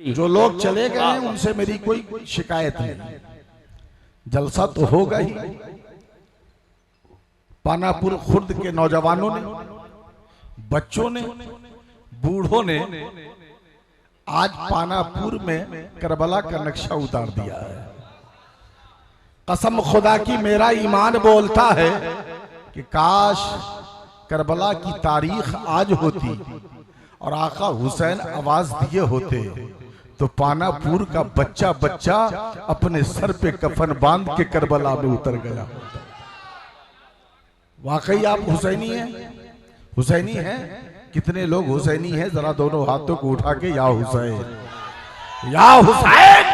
जो लोग चले गए हैं उनसे मेरी कोई शिकायत नहीं, जलसा तो होगा ही। पानापुर खुर्द के नौजवानों ने, बच्चों ने, बूढ़ों ने आज पानापुर में करबला का नक्शा उतार दिया है। कसम खुदा की मेरा ईमान बोलता है कि काश करबला की तारीख आज होती और आका हुसैन आवाज दिए होते तो पानापुर का बच्चा बच्चा अपने सर पे कफन बांध के करबला में उतर गया होता। वाकई आप हुसैनी हैं? हुसैनी हैं? कितने लोग हुसैनी हैं? जरा दोनों हाथों को उठा के या हुसैन, या हुसैन,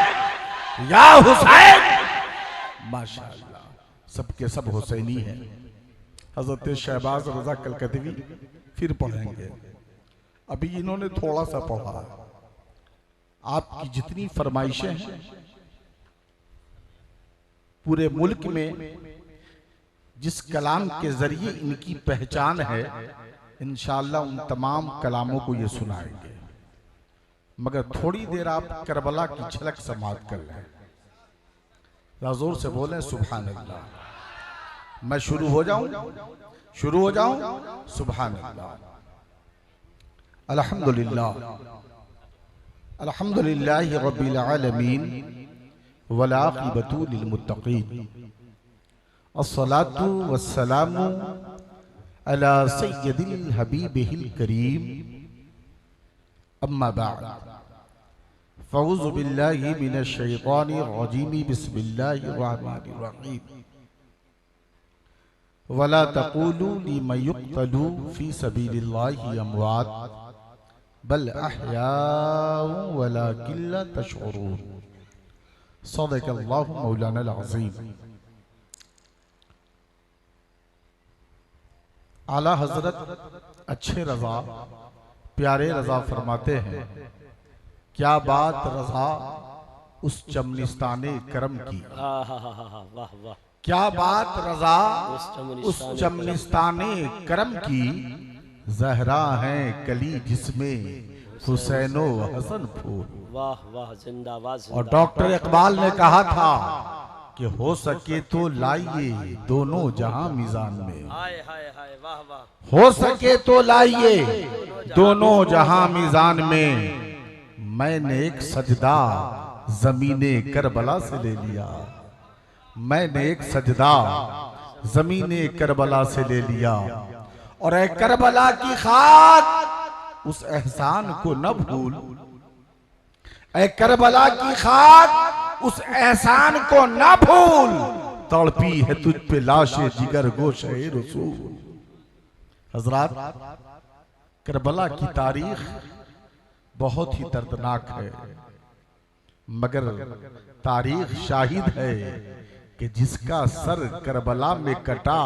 या हुसैन। माशाअल्लाह, सबके सब हुसैनी हैं। हजरत शहबाज रजा कलकतवी फिर पढ़ेंगे, अभी इन्होंने थोड़ा सा पढ़ा। आपकी जितनी फरमाइशें हैं पूरे मुल्क में जिस कलाम के जरिए इनकी पहचान है, इंशाअल्लाह उन तमाम कलामों को ये सुनाएंगे। मगर थोड़ी देर आप करबला की झलक समाप्त कर लें, जोर से बोलें सुभान अल्लाह। मैं शुरू हो जाऊं? सुभान अल्लाह। अल्हम्दुलिल्लाह, अल्हम्दुलिल्लाहि रब्बिल आलमीन वल आक़िबतु लिल मुत्तक़ीन, अस्सलातु वस्सलामु अला सय्यदिल हबीबिल करीम, अम्मा बाद, फ़ऊज़ु बिल्लाहि मिनश शैतानिर रजीम, बिस्मिल्लाहिर रहमानिर रहीम। वला तक़ूलू लिमन युक़्तलू फ़ी सबीलिल्लाहि अमवात बल अहयाउ वलाकिन ला तशऊरून। सदक़ल्लाहु मौलाना अज़ीम। आला हजरत अच्छे रजा, प्यारे रजा फरमाते हैं, क्या बात रजा उस चमनिस्ताने करम की। वाह वाह, क्या बात रजा उस चमनिस्ताने करम की, जहरा है कली जिसमें हुसैनो हसन फूल। वाह वाह, जिंदाबाद। और डॉक्टर इकबाल ने कहा था कि हो सके तो लाइए दोनों जहां मिजान में। हाय हाय हाय, वाह वाह। हो सके तो लाइए दोनों जहां मिजान में, मैंने एक सजदा जमीने करबला से ले लिया। मैंने एक सजदा जमीने करबला से ले लिया। और ए करबला की खाक उस एहसान को न भूल, ए करबला की खाक उस एहसान को न भूल, तड़पी है तुझ पे लाशे जिगर गोशे रसूल। हजरात, करबला की तारीख बहुत ही दर्दनाक है, मगर तारीख शाहिद है कि जिसका सर करबला में कटा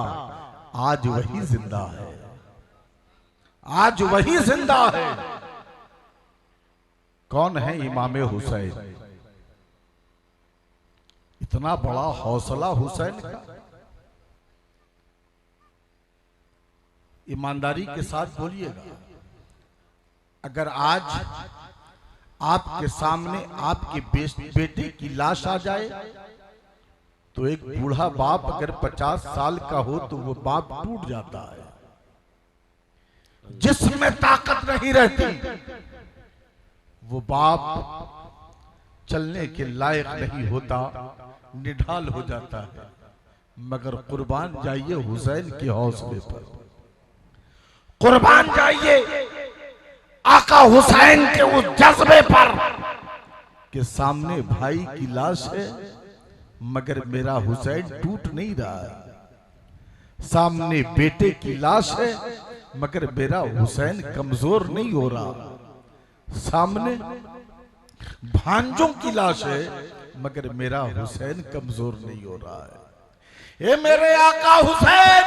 आज वही जिंदा है, आज वही जिंदा है। कौन है इमाम हुसैन? इतना बड़ा हौसला हुसैन का। ईमानदारी के साथ बोलिएगा, अगर आज आपके सामने आपके बेटे की लाश आ जाए तो एक बूढ़ा बाप अगर 50 साल का हो तो वो बाप टूट जाता है, जिसमें ताकत नहीं रहती, वो बाप चलने के लायक नहीं होता, निढाल हो जाता है। मगर कुर्बान जाइए हुसैन के हौसले पर, कुर्बान जाइए आका हुसैन के उस जज्बे पर कि सामने भाई की लाश है मगर मेरा हुसैन टूट नहीं रहा है। सामने बेटे की लाश है मगर मेरा हुसैन कमजोर नहीं हो रहा। सामने भांजों की लाश है मगर मेरा हुसैन कमजोर नहीं हो रहा है। ये मेरे आका हुसैन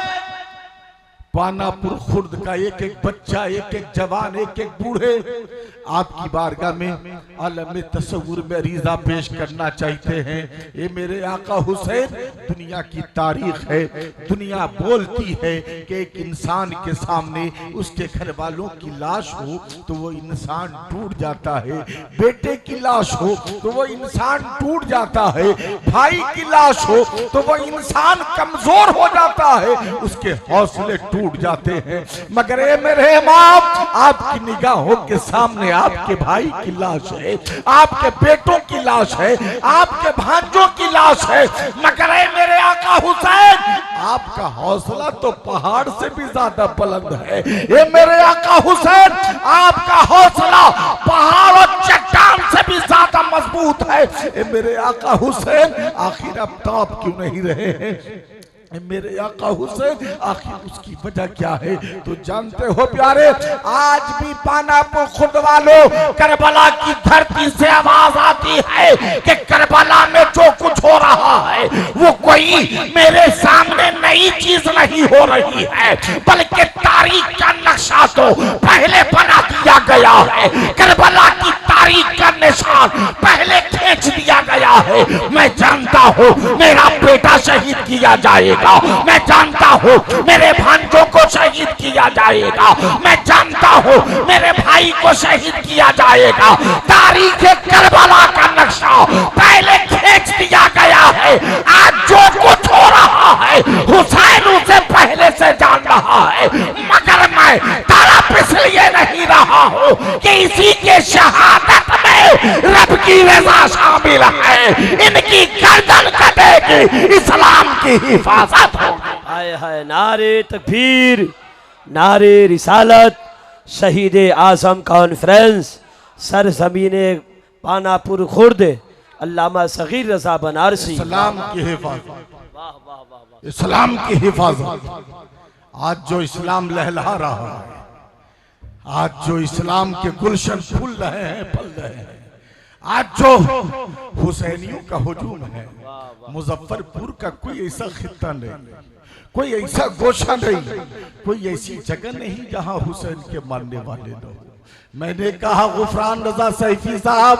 पानापुर खुर्द का एक एक बच्चा, एक एक जवान, एक एक बूढ़े आपकी बारगाह में आलम तस्वुर में अरीज़ा पेश करना चाहते हैं। ये मेरे आका हुसैन, दुनिया की तारीख है, दुनिया बोलती है कि एक इंसान के सामने उसके घर वालों की लाश हो तो वो इंसान टूट जाता है, बेटे की लाश हो तो वो इंसान टूट जाता है, भाई की लाश हो तो वो इंसान कमजोर हो जाता है, उसके हौसले टूट जाते हैं। मगर ए मेरे इमाम, आपकी निगाहों के सामने आपके भाई की लाश है, आपके बेटों की लाश है, आपके भांजों की लाश है, मगर ए मेरे आका हुसैन, आपका हौसला तो पहाड़ से भी ज्यादा बुलंद है। ये मेरे आका हुसैन, आपका हौसला पहाड़ और चट्टान से भी ज्यादा मजबूत है। ये मेरे आका हुसैन, आखिर अब तो आप क्यों नहीं रहे हैं? मेरे आका हुसैन, आखिर उसकी वजह क्या है? तो जानते हो प्यारे, आज भी पानापुर खुर्द वालों, करबला की धरती से आवाज आती है कि करबला में जो कुछ हो रहा है वो कोई मेरे सामने नई चीज नहीं हो रही है, बल्कि तारीख का नक्शा तो पहले बना दिया गया है। करबला की तारीख का निशान पहले खींच दिया गया है। मैं जानता हूँ मेरा बेटा शहीद किया जाएगा, मैं जानता हूँ मेरे भांजों को शहीद किया जाएगा, मैं जानता हूँ मेरे भाई को शहीद किया जाएगा। तारीख करबला का नक्शा पहले खींच दिया गया है। आज जो कुछ हो रहा है हुसैन उसे पहले से जान रहा है, मगर मैं तड़प इसलिए नहीं रहा हूँ कि इसी के शहादत में रब की रज़ा शामिल है। इनकी गर्दन कटेगी, इस्लाम की हिफाजत होगी। हाय हाय, नारे तकबीर, नारे रिसालत, शहीद आज़म कॉन्फ्रेंस, सरज़मीने पानापुर खुर्द, अल्लामा सगीर रज़ा बनारसी, इस्लाम की हिफाजत, वाह वाह वाह वाह, इस्लाम की हिफाजत। आज जो इस्लाम लहला रहा है, आज जो इस्लाम के गुलशन फूल रहे हैं, फल रहे हैं, आज जो हुसैनियों का हुजूम है, मुजफ्फरपुर का कोई ऐसा खित्ता नहीं, कोई ऐसा गोशा नहीं, कोई ऐसी जगह नहीं जहां हुसैन के मानने वाले न हो। मैंने कहा गुफरान रजा सैफी साहब,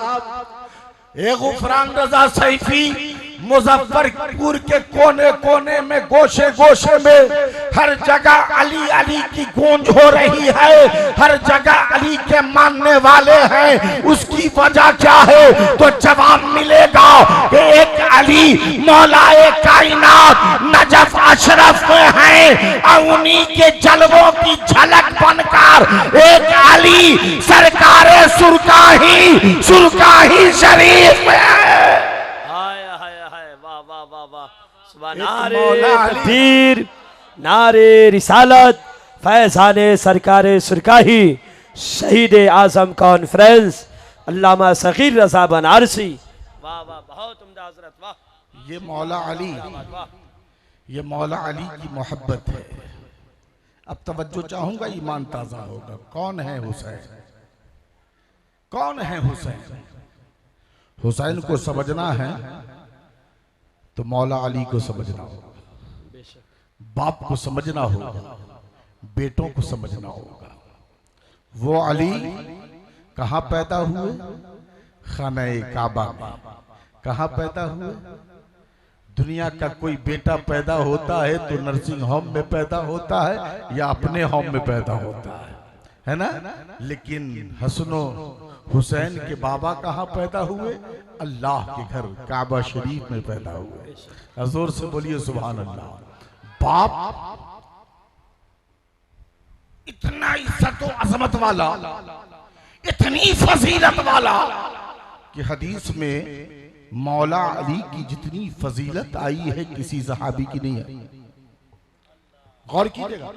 ए गुफरान रजा सैफी, मुजफ्फरपुर के कोने कोने में, गोशे गोशे में, हर जगह अली अली की गूंज हो रही है, हर जगह अली के मानने वाले हैं। उसकी वजह क्या है? तो जवाब मिलेगा कि एक अली मौलाए कायनात नजफ अशरफ में है, और उन्हीं के जलवों की झलक बनकर एक अली सरकारे सुरकाही शरीफ में है। नारे तकबीर, नारे रिसालत, फैज़ाने सरकारे सुरकाही, शहीद आज़म कॉन्फ्रेंस, अल्लामा सगीर रज़ा बनारसी, वाह वाह, बहुत उम्दा हज़रत, वाह। ये मौला अली, ये मौला अली की मोहब्बत है। अब तवज्जो चाहूंगा, ईमान ताज़ा होगा। कौन है हुसैन? कौन है हुसैन? हुसैन को समझना है तो मौला अली को समझना होगा, बाप को समझना होगा, बेटों को समझना होगा। वो अली कहाँ पैदा हुए? खाने काबा में। कहाँ पैदा हुए? दुनिया का कोई बेटा पैदा होता है तो नर्सिंग होम में पैदा होता है या अपने होम में पैदा होता है ना? लेकिन हसनो हुसैन के बाबा कहाँ पैदा हुए? अल्लाह के घर काबा शरीफ में पैदा हुए। हजूर से बोलिए सुभान अल्लाह। बाप इतना इज्जत और अजमत वाला, इतनी फजीलत वाला कि हदीस में मौला अली की जितनी फजीलत आई है किसी सहाबी की नहीं आई। गौर कीजिएगा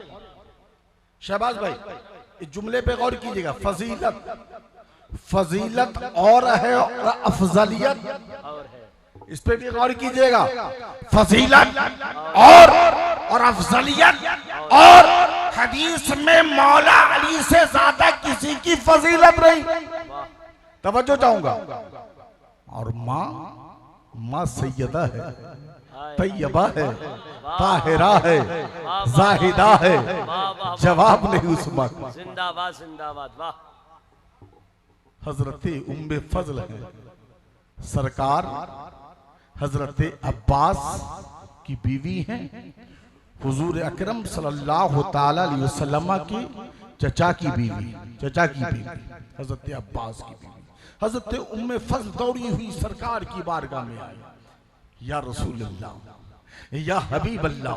शहबाज भाई, इस जुमले पे गौर कीजिएगा। फजीलत, फजीलत और है और अफजलियत और है, इस पे भी गौर कीजिएगा। फजीलत और अफजलियत, और हदीस में मौला अली से ज्यादा किसी की फजीलत नहीं। तवज्जो चाहूंगा। और माँ माँ सैयदा है, तैयबा है, ताहिरा है, जाहिदा है, जवाब नहीं उस माँ का। जिंदाबाद जिंदाबाद, वाह। हजरत उम्मे फजल है, सरकार हजरत अब्बास की बीवी हैं, हुजूर अकरम सल्लल्लाहु ताला अलैहि वसल्लम की चचा की बीवी, चचा की बीवी हजरत अब्बास की बीवी। हजरत उम्मे फजल दौड़ी हुई सरकार की बारगाह में आई, या रसूल अल्लाह, या हबीब अल्लाह,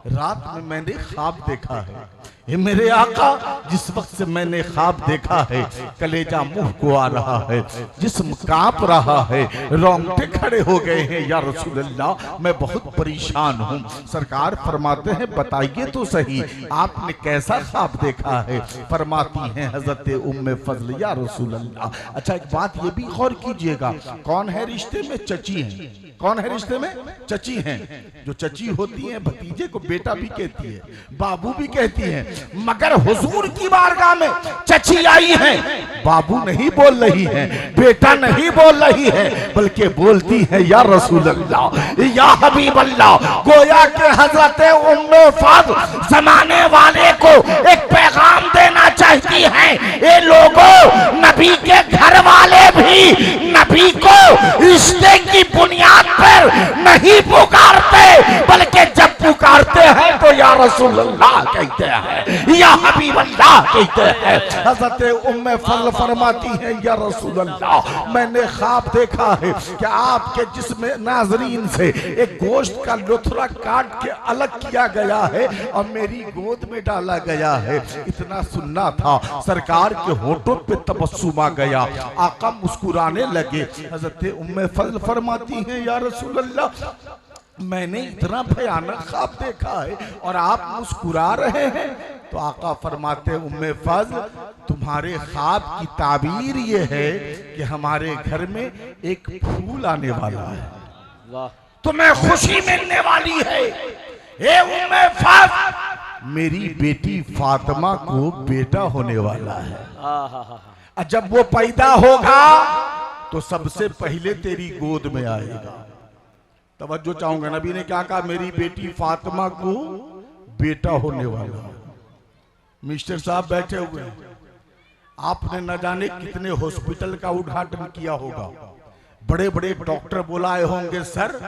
रात में मैंने ख्वाब देखा है। ये मेरे आका, जिस वक्त से मैंने ख्वाब देखा है कलेजा मुंह को आ रहा है, जिस्म कांप रहा है, रोंगटे खड़े हो गए हैं। या रसूल अल्लाह, मैं बहुत परेशान हूँ। सरकार फरमाते हैं बताइए तो सही आपने कैसा ख्वाब देखा है। फरमाती हैं हजरत उम्मे फजल, या रसूल अल्लाह, अच्छा एक बात ये भी गौर कीजिएगा, कौन है रिश्ते में? चची हैं। कौन है रिश्ते में? चची हैं। जो चची होती है भतीजे को बेटा भी कहती है, बाबू भी कहती है, मगर हुजूर की बारगाह में चची आई है, बाबू नहीं बोल रही है, बेटा नहीं बोल रही है, बल्कि बोलती है या रसूल अल्लाह, या हबीब अल्लाह। गोया के हजरत उम्मे फजल जमाने वाले को एक पैगाम देना चाहती हैं, ये लोगों, नबी के घर वाले भी नबी को रिश्ते की बुनियाद पर नहीं पुकारते, बल्कि जब पुकारते हैं तो या रसूल अल्लाह कहते हैं, या हबीब अल्लाह कहते हैं। हजरत उम्मे फजल फरमाती हैं या रसूल अल्लाह, मैंने ख्वाब देखा है कि आपके जिस्म नाजरीन से एक गोश्त का लुथरा काट के अलग किया गया है और मेरी गोद में डाला गया है। इतना सुनना था, सरकार के होठों पे तबस्सुम आ गया, आका मुस्कुराने लगे। हजरत उम्मे फजल फरमाती हैं या रसूल अल्लाह, मैंने इतना भयानक ख्वाब देखा है और आप मुस्कुरा रहे हैं। तो आका फरमाते उम्मे फजल, तुम्हारे ख्वाब की ताबीर ये है कि हमारे घर में एक फूल आने वाला है, वाह, तुम्हें खुशी मिलने वाली है। ए उम्मे फजल, मेरी बेटी फातिमा को बेटा होने वाला है, जब वो पैदा होगा तो सबसे पहले तेरी गोद में आएगा। तवज्जो चाहूंगा, नबी ने क्या कहा? मेरी बेटी फातिमा को बेटा होने वाला। मिस्टर साहब बैठे हुए हैं, आपने न जाने कितने हॉस्पिटल का उद्घाटन किया होगा, बड़े बड़े डॉक्टर बुलाए होंगे, सर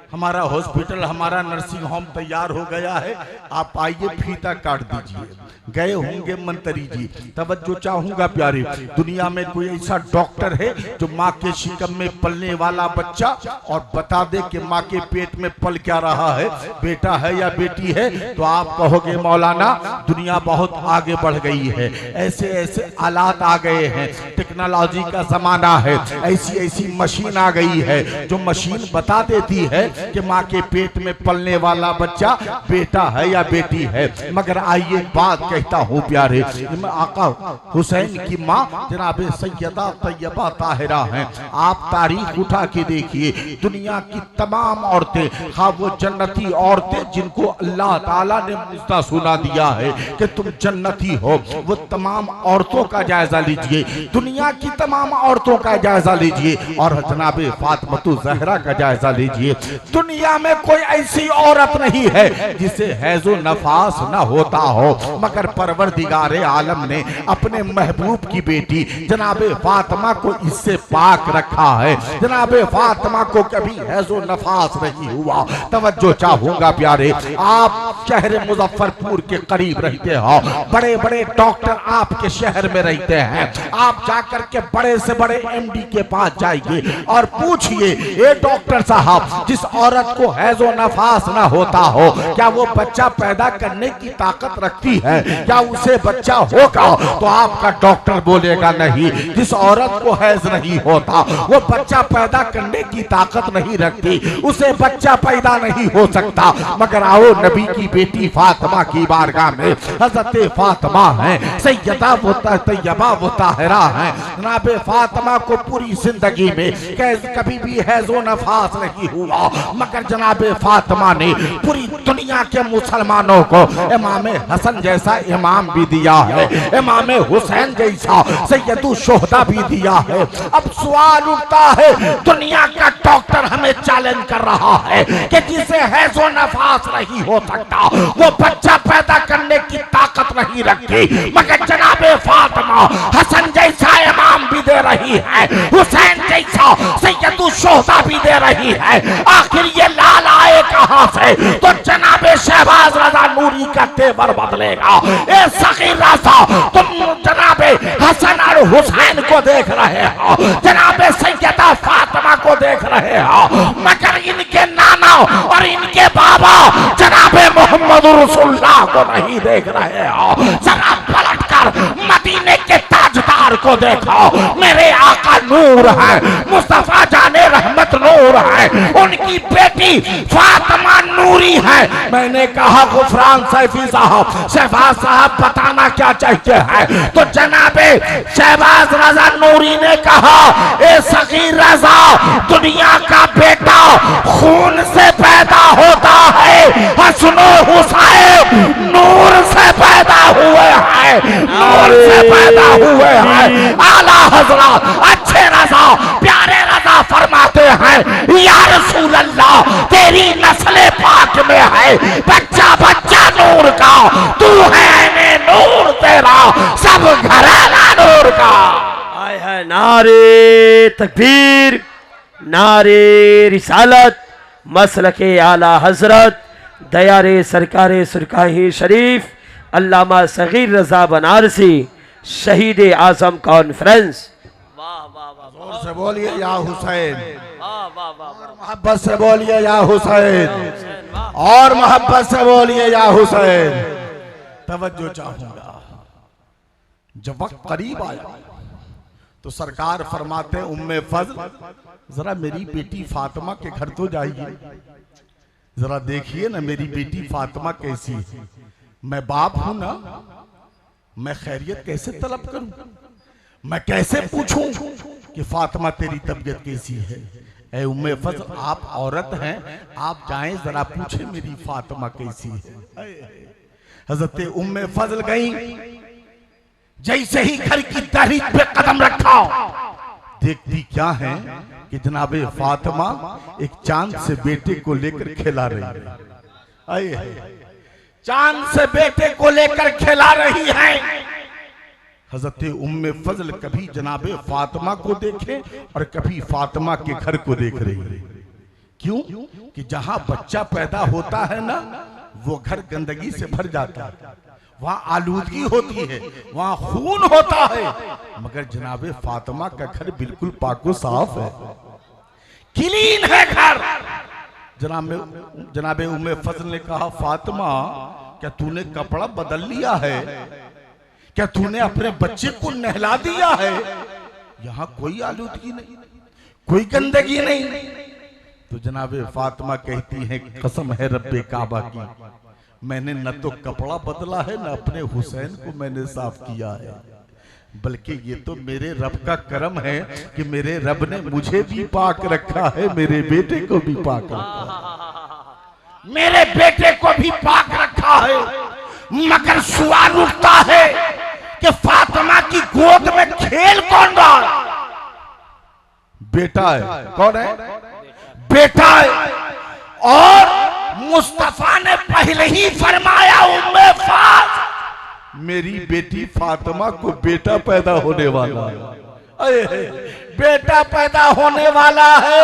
हमारा हॉस्पिटल, हमारा नर्सिंग होम तैयार हो गया है, आप आइए फीता काट दीजिए। गए होंगे मंत्री जी। तवज्जो चाहूंगा प्यारे, दुनिया में कोई ऐसा डॉक्टर है जो माँ के शिकम में पलने वाला बच्चा और बता दे कि माँ के पेट में पल क्या रहा है, बेटा है या बेटी है? तो आप कहोगे मौलाना दुनिया बहुत आगे बढ़ गई है, ऐसे ऐसे आलात आ गए हैं, टेक्नोलॉजी का जमाना है, ऐसी ऐसी मशीन आ गई है जो मशीन बता देती है कि माँ के पेट में पलने वाला बच्चा बेटा है या बेटी है। मगर आइए बात कहता हूँ प्यारे, आका हुसैन की माँ जनाब सैयदा तैयबा ताहिरा हैं। आप तारीख उठा के देखिए, दुनिया की तमाम औरतें, हाँ वो जन्नती औरतें जिनको अल्लाह ताला ने मुझता सुना दिया है कि तुम जन्नती हो, वो तमाम औरतों का जायजा लीजिए, दुनिया की तमाम औरतों का जायजा लीजिए और जनाब फातिमा ज़हरा का जायजा लीजिए। दुनिया में कोई ऐसी औरत नहीं है जिसे हैजो नफास न होता हो, मगर परवरदिगारे आलम ने अपने महबूब की बेटी जनाबे फातिमा को इससे पाक रखा है। जनाबे फातिमा को कभी हैजो नफास नहीं हुआ। तवज्जो चाहूंगा प्यारे, आप शहर मुजफ्फरपुर के करीब रहते हो, बड़े बड़े डॉक्टर आपके शहर में रहते हैं, आप जाकर के बड़े से बड़े एमडी के पास जाइए और पूछिए, ये डॉक्टर साहब जिस औरत को हैजो नफास ना होता हो क्या वो बच्चा पैदा करने की ताकत रखती है, क्या उसे बच्चा होगा? तो आपका डॉक्टर बोलेगा नहीं, जिस औरत को हैज नहीं होता वो बच्चा पैदा करने की ताकत नहीं रखती, उसे बच्चा पैदा नहीं हो सकता। मगर आओ नबी की बेटी फातिमा की बारगाह में, हजरत फातिमा है, सैयदा वो तैयबा वो ताहिरा है। जनाब फातिमा को पूरी जिंदगी में कभी भी हैजो नफास नहीं हुआ, मगर जनाबे फातिमा ने पूरी दुनिया के मुसलमानों को इमाम हसन जैसा इमाम भी दिया है, इमाम हुसैन जैसा सैयदु शोहदा भी दिया है। अब सवाल उठता है, दुनिया का डॉक्टर हमें चैलेंज कर रहा है कि जिसे हैज़ो नफास नहीं हो सकता, वो बच्चा पैदा करने की ताकत नहीं रखती, मगर जनाबे फातिमा हसन जैसा इमाम भी दे रही है, हुसैन जैसा सैयदु शोहदा भी दे रही है। आखिर ये लाल आए कहां से? तो जनाबे शहबाज रजा नूरी का तेवर बदलेगा। ए सगीर रजा, तुम जनाबे हसन और हुसैन को देख रहे हो, जनाबे सैयदा फातिमा को देख रहे हो, मगर इनके नाना और इनके बाबा जनाबे मोहम्मद रसूलुल्लाह को नहीं देख रहे हो। जरा पलटकर मदीने के ताजदार को देखो, मेरे आका नूर है, मुस्तफा जाने रहमत नूर है, उनकी बेटी फातिमा नूरी है। मैंने कहा गुफरान सैफी साहब, शहबाज साहब बताना क्या चाहते हैं? तो जनाबे शहबाज रजा नूरी ने कहा, ए सगीर रजा, दुनिया का बेटा खून से पैदा होता है, हसन हुसैन नूर से पैदा हुए हैं, नूर से पैदा हुए हैं। आला हजरत अच्छे रजा प्यारे रजा फरमाते हैं, या रसूल अल्लाह तेरी नस्ल पाक में है बच्चा बच्चा नूर का, तू है नूर तेरा सब घराना नूर का। आए है नारे तकबीर, नारे रिसालत, मसलके आला हजरत दयारे सरकारे सुरकाही शरीफ अल्लामा सगीर रजा बनारसी शहीद आजम कॉन्फ्रेंस। वाह वाह वाह, जोर से बोलिए या हुसैन, वाह वाह वाह, मोहब्बत से बोलिए या हुसैन, और मोहब्बत से बोलिए या हुसैन। तवज्जो चाहूंगा, जब वक्त करीब आया तो सरकार फरमाते उम्मे फजल, जरा मेरी बेटी फातिमा के घर तो जाइए, जरा देखिए ना मेरी बेटी फातिमा कैसी है। मैं बाप हूं ना, मैं खैरियत कैसे तलब करूं, मैं कैसे पूछूं कि फातिमा तेरी तबीयत कैसी है। ए उम्मे फजल, आप औरत हैं, आप जाएं जरा पूछे मेरी फातिमा कैसी है। हजरत उम्मे फजल गई, जैसे ही घर की दहलीज पे कदम रखा, देखती क्या है कि जनाबे फातिमा एक चांद से बेटे को लेकर खिला रही है, चांद से बेटे को लेकर खिला रही है। हजरत उम्मे फजल कभी जनाबे फातिमा को देखे और कभी फातिमा के घर को देख रही है। क्यों? कि जहां बच्चा पैदा होता है ना, वो घर गंदगी से भर जाता है, वहां आलूदगी होती है, वहां खून होता है, मगर जनाबे फातिमा का घर बिल्कुल पाको साफ है, क्लीन है घर। जनाबे उम्मे फजल ने कहा, फातिमा क्या तूने कपड़ा बदल लिया है? क्या तूने अपने बच्चे को नहला दिया है? यहाँ कोई आलूदगी नहीं, कोई गंदगी नहीं। तो जनाबे फातिमा कहती है, कसम है रब्बे काबा की, मैंने न तो कपड़ा बदला है न अपने हुसैन को मैंने साफ किया है, बल्कि ये तो मेरे रब का करम है कि मेरे रब ने मुझे भी पाक रखा है, मेरे बेटे को भी पाक रखा है, मेरे बेटे को भी पाक रखा है। मगर सवाल उठता है कि फातिमा की गोद में खेल कौन रहा? बेटा है। कौन है? बेटा है। और मुस्तफा ने पहले ही फरमाया, उम्मे फात, मेरी बेटी फातिमा को बेटा पैदा होने वाला है, बेटा पैदा होने वाला है।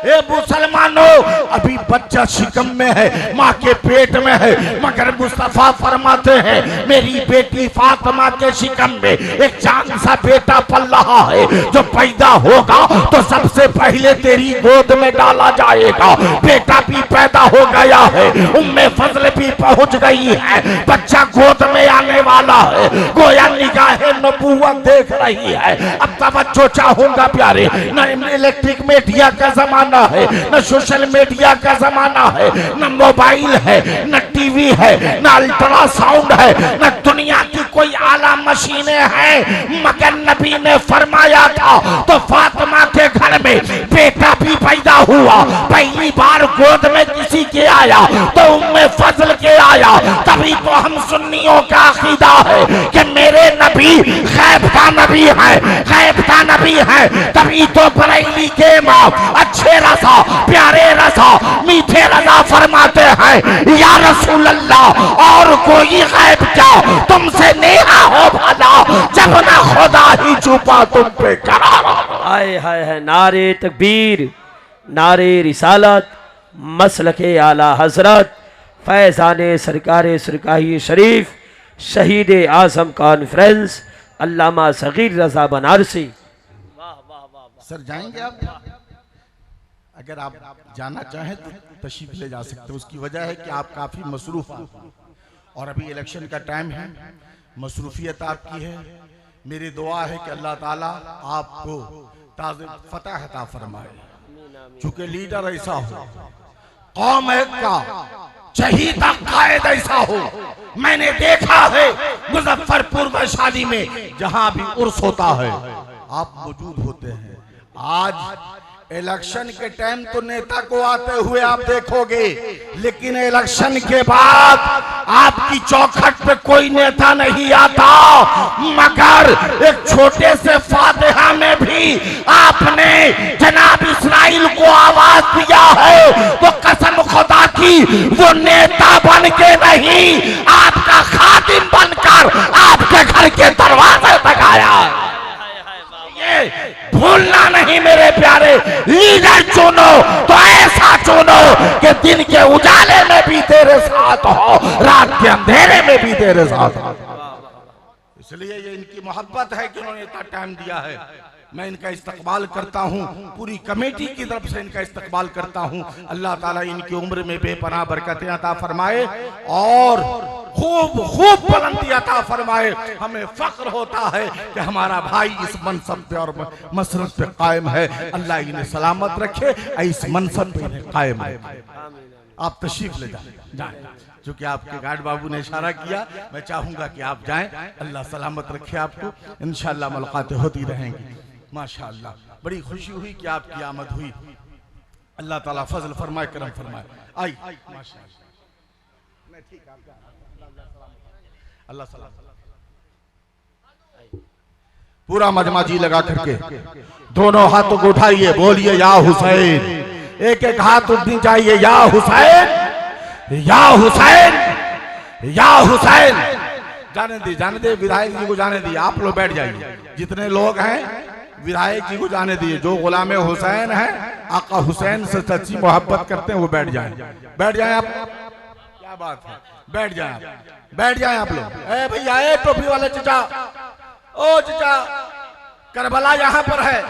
ए मुसलमानों, अभी बच्चा शिकम में है, माँ के पेट में है, मगर मुस्तफा फरमाते हैं मेरी बेटी फातिमा के शिकम में एक चांद सा बेटा पल रहा है, जो पैदा होगा तो सबसे पहले तेरी गोद में डाला जाएगा। बेटा भी पैदा हो गया है, उम्मे फजल भी पहुंच गई है, बच्चा गोद में आने वाला है, गोया निगाहे नबूवत देख रही है। अब तवज्जो चाहूंगा प्यारे, न इलेक्ट्रिक मीडिया का जमाना है, न सोशल मीडिया का जमाना है, न मोबाइल है, न टीवी है, न अल्ट्रासाउंड है, न दुनिया की कोई आला मशीनें हैं, मगर नबी ने फरमाया था तो फातिमा के घर में बेटा भी पैदा हुआ। पहली बार गोद में किसी के आया तो उम्मे फजल के आया। तभी तो हम सुन्नियों का अकीदा है कि मेरे नबी गैब का नबी है, गैब का नबी है। तभी तो बरेली के इमाम अच्छे रसा, प्यारे रसा, मीठे रजा फरमाते हैं, या रसूल अल्लाह और कोई गैब क्या तुमसे नेहा हो भला, जब ना खुदा ही छुपा तुम पे करारा। आए हाय है नारे तकबीर, नारे रिसालत, मसलके आला हजरत, फैज़ाने सरकारे सरकाही शरीफ, शहीद आज़म कॉन्फ्रेंस, अल्लामा सगीर रजा बनारसी। सर जाएंगे आप? अगर आप जाना चाहें तो तशरीफ ले जा सकते हैं। उसकी वजह है कि आप काफी मसरूफ हैं और अभी इलेक्शन का टाइम है, मसरूफियत आपकी है। मेरी दुआ है कि अल्लाह ताला आपको ताज़ फतह अता फरमाए। चूंकि लीडर ऐसा हो, कौम का चहीता कायद ऐसा हो। मैंने देखा है मुजफ्फरपुर वैशाली में जहां भी उर्स होता है आप मौजूद होते हैं। आज इलेक्शन के टाइम तो नेता को आते हुए आप देखोगे, लेकिन इलेक्शन के बाद आपकी चौखट पे कोई नेता नहीं आता। मगर एक छोटे से फातिहा में भी आपने जनाब इस्राइल को आवाज दिया है, तो कसम खुदा की वो नेता बन के नहीं, आपका खादिम बनकर आपके घर के दरवाजे तक आया। ये भूलना नहीं मेरे प्यारे। लीडर चुनो तो ऐसा चुनो कि दिन के उजाले में भी तेरे साथ हो, रात के अंधेरे में भी तेरे साथ हो। इसलिए ये इनकी मोहब्बत है कि उन्होंने इतना टाइम दिया है। मैं इनका इस्तकबाल करता हूँ, पूरी कमेटी की तरफ से इनका इस्तकबाल करता हूँ। अल्लाह ताला इनकी उम्र में बेपनाह बरकतें अता फरमाए और खूब खूब बुलंदी अता फरमाए। हमें फख्र होता है कि हमारा भाई इस मनसब पे और मसरत पे कायम है। अल्लाह इन्हें सलामत रखे, इस मनसब पे इन्हें कायम रखे। आप तशरीफ ले जाएं। क्योंकि आपके गार्ड बाबू ने इशारा किया, मैं चाहूंगा कि आप जाएं। अल्लाह सलामत रखे आपको। इंशाअल्लाह मुलाकातें होती रहेंगी। माशाअल्लाह बड़ी खुशी हुई कि आपकी आमद हुई। अल्लाह ताला फजल फरमाए, करम फरमाए। आई माशाअल्लाह, मैं ठीक, अल्लाह सलाम। पूरा मजमा जी लगा करके दोनों हाथों को उठाइए, बोलिए या हुसैन। एक एक हाथ उठनी चाहिए, या हुसैन, या हुसैन, या हुसैन। जाने दे विधायक जी को जाने दिए। आप लोग बैठ जाइए, जितने लोग हैं विधायक जी को जाने दिए। जो गुलाम हुसैन है, आका हुसैन से सच्ची मोहब्बत करते हैं, वो बैठ जाएं। बैठ जाएं आप, क्या बात है, बैठ जाएं, बैठ जाएं आप लोग। ए भैया, ए टोपी वाले चचा, ओ चचा, करबला यहाँ पर है।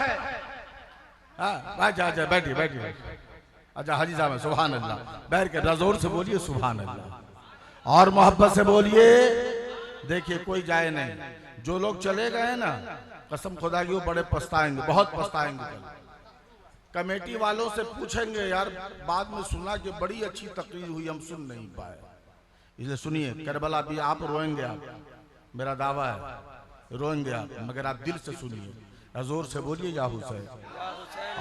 हाँ जा बैठिए बैठिए। अच्छा हाजी साहब, सुभान अल्लाह। बैठ के जोर से बोलिए सुभान अल्लाह और मोहब्बत से बोलिए। देखिए कोई जाए नहीं, जो लोग चले गए ना, कसम खुदा की वो बड़े पछताएंगे, बहुत पछताएंगे। कमेटी वालों से पूछेंगे, यार बाद में सुना कि बड़ी अच्छी तकरीर हुई, हम सुन नहीं पाए। इसलिए सुनिए, करबला भी आप रोएंगे, आप, मेरा दावा है रोएंगे आप, मगर आप दिल से सुनिए। जोर से बोलिए या हुसैन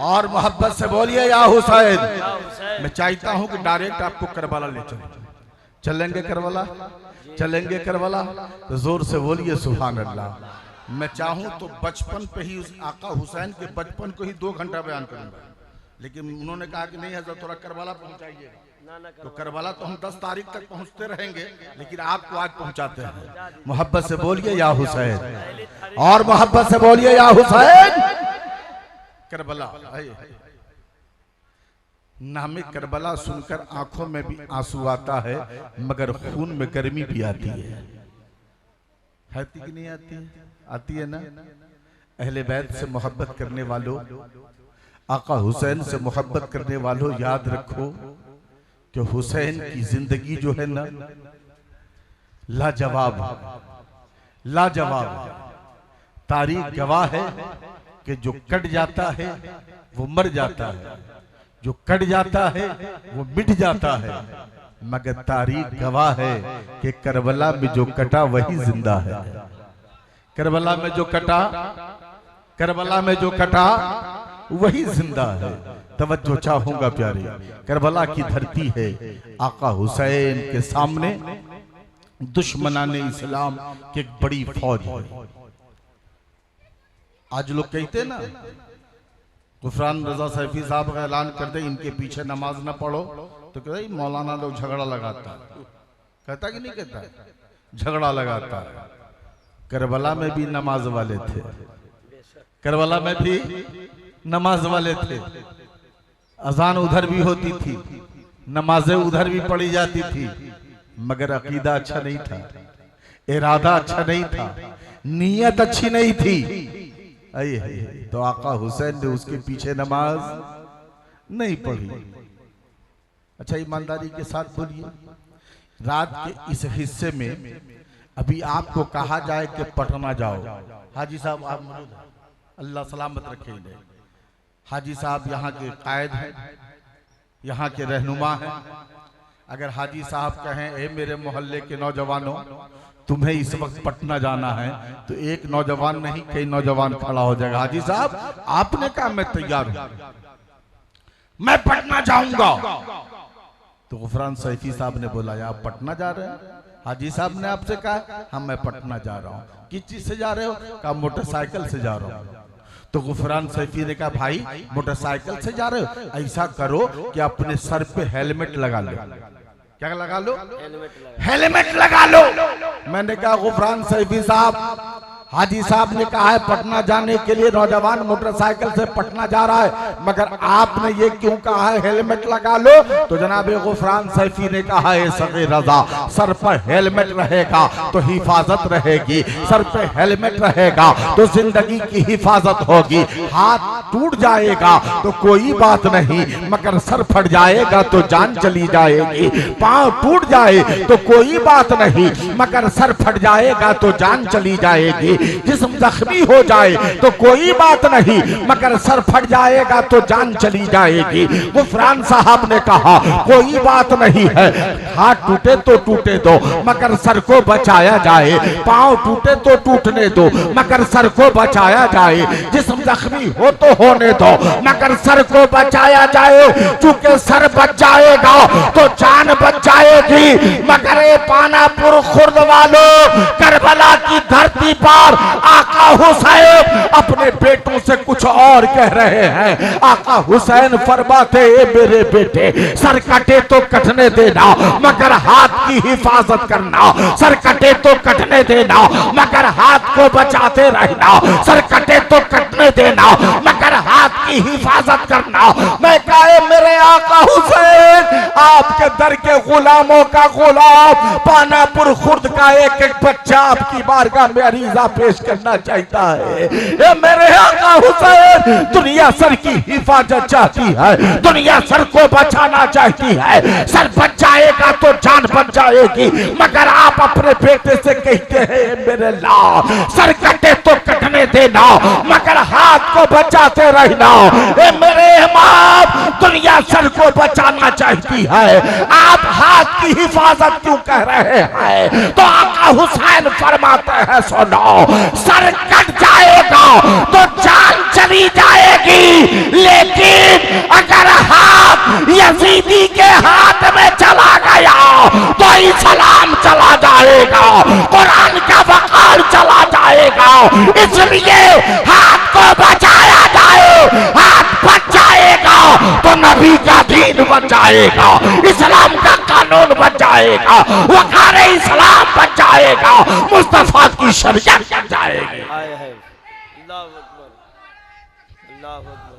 और मोहब्बत से बोलिए या हुसैन। मैं चाहता हूं कि डायरेक्ट आपको करबला ले चलेंगे करबला, चलेंगे करबला, तो जोर से बोलिए सुभान अल्लाह। मैं चाहूं तो बचपन पे ही उस आका हुसैन के बचपन को ही 2 घंटा बयान करूंगा, लेकिन उन्होंने कहा कि नहीं हजरत थोड़ा करबला पहुंचाइए। तो करबला तो हम 10 तारीख तक पहुंचते रहेंगे, लेकिन आपको आज पहुंचाते हैं। मोहब्बत से बोलिए या हुसैन और मोहब्बत से बोलिए या हुसैन। करबला, नामे करबला सुनकर आंखों में भी आंसू आता है, मगर खून में गर्मी भी आती है कि नहीं आती है? आती है ना। अहले बैत से मोहब्बत करने वालों, आका हुसैन से मोहब्बत करने वालों, याद रखो कि हुसैन की जिंदगी जो है ना, लाजवाब, लाजवाब। तारीख गवाह है कि जो कट जाता है वो मर जाता है, जो कट जाता है वो मिट जाता है, मगर तारीख गवाह है कि करबला में जो कटा वही जिंदा है। करबला में जो कटा, करबला में जो कटा वही जिंदा है। तवज्जो चाहूंगा प्यारे, करबला की धरती है, आका हुसैन के सामने दुश्मनाने इस्लाम की एक बड़ी फौज है। आज लोग कहते ना, गुफरान रजा सैफी साहब का ऐलान कर दे इनके पीछे नमाज ना पढ़ो, तो कहते हैं मौलाना लोग झगड़ा लगाता है। कहता कि नहीं कहता? झगड़ा लगाता है। करबला में भी नमाज वाले थे, करबला में भी नमाज वाले थे। अजान उधर भी होती थी, नमाजें उधर भी पढ़ी जाती थी, मगर अकीदा अच्छा नहीं था, इरादा अच्छा नहीं था, नीयत अच्छी नहीं थी। तो आका हुसैन ने उसके पीछे नमाज नहीं पढ़ी। अच्छा ईमानदारी के साथ बोलिए, रात के इस हिस्से में अभी आपको कहा जाए कि पटना जाओ, हाजी साहब आप मौजूद हैं, अल्लाह सलामत रखे इन्हें। हाजी साहब यहाँ के कायद हैं, यहाँ के रहनुमा हैं। अगर हाजी साहब कहें ए मेरे मोहल्ले के नौजवानों तुम्हें इस वक्त पटना जाना है, तो एक नौजवान नहीं कई नौजवान खड़ा हो जाएगा। हाजी साहब आपने कहा मैं तैयार हूं, मैं पटना जाऊंगा। तो गुफरान सैफी साहब ने बोला आप पटना जा रहे हैं? हाजी साहब ने आपसे कहा हाँ मैं पटना जा रहा हूँ। किस चीज से जा रहे हो? कहा मोटरसाइकिल से जा रहा हूँ। तो गुफरान सैफी ने कहा भाई मोटरसाइकिल से जा रहे हो, ऐसा करो कि अपने सर पे हेलमेट लगा लो। क्या लगा लो? हेलमेट लगा लो। मैंने कहा गुफरान सैफी साहब, हाजी साहब ने कहा है पटना जाने के लिए नौजवान मोटरसाइकिल से पटना जा रहा है, मगर आपने ये क्यों कहा है हेलमेट लगा लो? तो जनाब गुफरान सैफी ने कहा है सगे रजा, सर पर हेलमेट रहेगा तो हिफाजत रहेगी, सर पे हेलमेट रहेगा तो जिंदगी की हिफाजत होगी। हाथ टूट जाएगा तो कोई बात नहीं, मगर सर फट जाएगा तो जान चली जाएगी। पांव टूट जाए तो कोई बात नहीं, मगर सर फट जाएगा तो जान चली जाएगी। जिस्म जख्मी हो जाए तो कोई बात नहीं, मगर सर फट जाएगा तो जान चली जाएगी। गुफरान साहब ने कहा कोई बात नहीं है, हाथ टूटे तो टूटे दो, मगर सर को बचाया जाए। पांव टूटे तो टूटने दो, मगर सर को बचाया जाए। जिस्म जख्मी हो तो होने दो, मगर सर को बचाया जाए। चूंकि सर बच जाएगा तो जान बच जाएगी। मगर ये पानापुर खुर्द वालों, करबला की धरती पर आका हुसैन अपने बेटों से कुछ और कह रहे हैं। आका हुसैन फरमाते मेरे बेटे सर कटे तो कटने देना, मगर हाथ की हिफाजत करना। सर कटे तो कटने देना, मगर हाथ को बचाते रहना। सर कटे तो कटने देना, मगर हाथ की हिफाजत करना। मैं कहे मेरे आका हुसैन आपके दर के गुलामों का गुलाम, पानापुर खुर्द का एक एक बच्चा आपकी बारगाह में अरीजा पेश करना चाहता है। ये मेरे आका हुसैन दुनिया सर की हिफाजत चाहती है, दुनिया सर को बचाना चाहती है। सर बच जाएगा तो जान बच जाएगी, मगर आप अपने बेटे से कहते हैं मेरे ला सर कटे तो कटने देना, मगर हाथ को बचाते रहना। ये मेरे इमाम दुनिया सर को बचाना चाहती है, आप हाथ की हिफाजत क्यों कह रहे हैं? तो आका हुसैन फरमाते हैं सुनो, सर कट जाएगा तो जान चली जाएगी, लेकिन अगर हाथ यजीदी के हाथ में चला गया तो इस्लाम चला जाएगा, कुरान का वक़ार चला जाएगा। इसलिए हाथ को बचाया जाए। हाथ बच जाएगा तो नबी का दीन बच जाएगा, इस्लाम का कानून बच जाएगा, वक़ार इस्लाम बच जाएगा, मुस्तफा की शरीयत बच जाएगी। अल्लाह अकबर, अल्लाह अकबर,